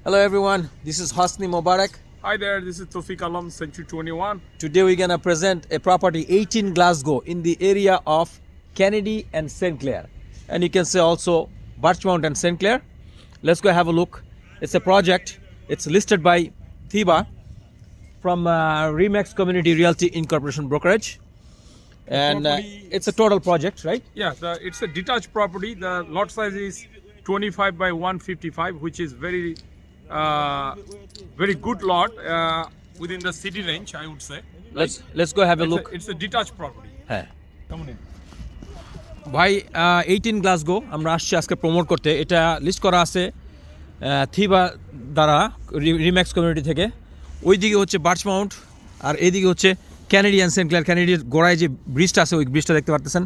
Hello everyone, this is Hasni Mubarak. Hi there, this is Tawfiq Alam, Century 21. Today we're gonna present a property 18 Glasgow in the area of Kennedy and St. Clair. And you can say also Birchmount and St. Clair. Let's go have a look. It's a project. It's listed by Thiba from Remax Community Realty Incorporation Brokerage. And it's a total project, right? Yeah, it's a detached property. The lot size is 25 by 155, which is very good lot within the city range, I would say. Let's go have a look. It's a detached property. হ্যাঁ Come on in. ভাই 18 Glasgow আমরা আসছি আজকে promote করতে। এটা list করা আছে থিবা দ্বারা রিম্যাক্স কমিউনিটি থেকে। ওইদিকে হচ্ছে বার্চমাউন্ট আর এইদিকে হচ্ছে ক্যানেডি অ্যান্ড সেন্ট ক্লেয়ার। ক্যানেডির গোড়ায় যে ব্রিজটা আছে ওই ব্রিজটা দেখতে পারতেছেন।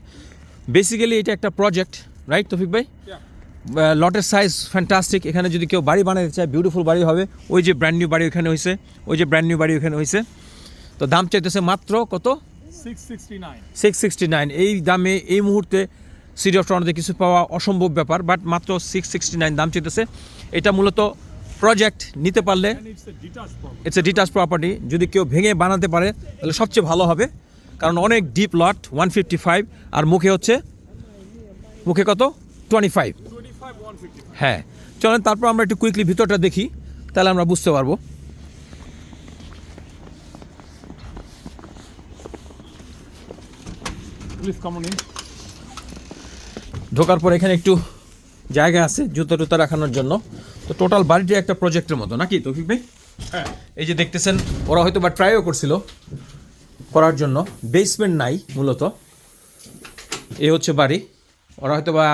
বেসিক্যালি এটা একটা প্রজেক্ট, রাইট তৌফিক ভাই? লটের সাইজ ফ্যান্টাস্টিক। এখানে যদি কেউ বাড়ি বানাতে চায় বিউটিফুল বাড়ি হবে। ওই যে ব্র্যান্ড নিউ বাড়ি ওখানে হয়েছে, ওই যে ব্র্যান্ড নিউ বাড়ি ওখানে হয়েছে। তো দাম চাইতেছে মাত্র কত? 669। এই দামে এই মুহূর্তে সিটি অফ টরন্টোতে কিছু পাওয়া অসম্ভব ব্যাপার, বাট মাত্র 669 দাম চাইতেছে। এটা মূলত প্রজেক্ট নিতে পারলে ইটস এ ডিটাচ প্রপার্টি। যদি কেউ ভেঙে বানাতে পারে তাহলে সবচেয়ে ভালো হবে, কারণ অনেক ডিপ লট 155 আর মুখে কত 25। হ্যাঁ চলেন তারপর আমরা একটু কুইকলি ভিতরটা দেখি, তাহলে আমরা বুঝতে পারবো। Please come on in. ঢোকার পর এখানে একটু জায়গা আছে জুতো টুতো রাখানোর জন্য। তো টোটাল বাড়িটি একটা প্রজেক্টের মতো নাকি তৌফিক ভাই? হ্যাঁ, এই যে দেখতেছেন ওরা হয়তো বা ট্রাইও করছিল করার জন্য, বেসমেন্ট নাই মূলত। এই হচ্ছে বাড়ি, ওরা হয়তো বা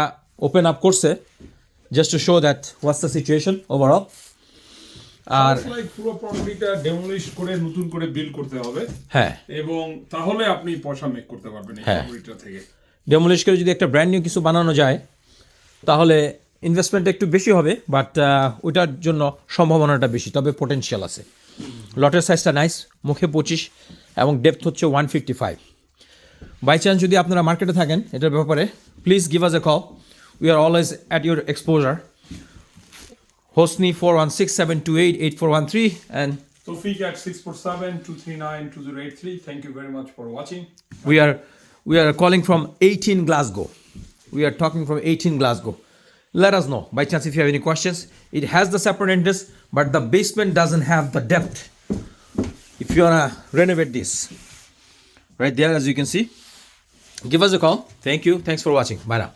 ওপেন আপ করছে just to show that what's the situation overall. আর পুরো প্রপার্টিটা ডেমোলিশ করে নতুন করে বিল্ড করতে হবে। হ্যাঁ, এবং তাহলে আপনি পয়সা মেক করতে পারবেন এই প্রপার্টিটা থেকে। ডেমোলিশ করে যদি একটা ব্র্যান্ড নিউ কিছু বানানো যায় তাহলে ইনভেস্টমেন্টটা একটু বেশি হবে, বাট ওইটার জন্য সম্ভাবনাটা বেশি, তবে পোটেনশিয়াল আছে। লটের সাইজটা নাইস, মুখে 25 এবং ডেপথ হচ্ছে 155। বাই চান্স যদি আপনারা মার্কেটে থাকেন এটার ব্যাপারে, please give us A call. We are always at your exposure. Hosni 416-728-8413 and Tawfiq at 647-239-2083. Thank you very much for watching. we are calling from 18 Glasgow. We are talking from 18 Glasgow. Let us know by chance if you have any questions. It has the separate entrance, but the basement doesn't have the depth. If you wanna renovate this, right there as you can see, give us a call. Thank you. Thanks for watching. Bye now.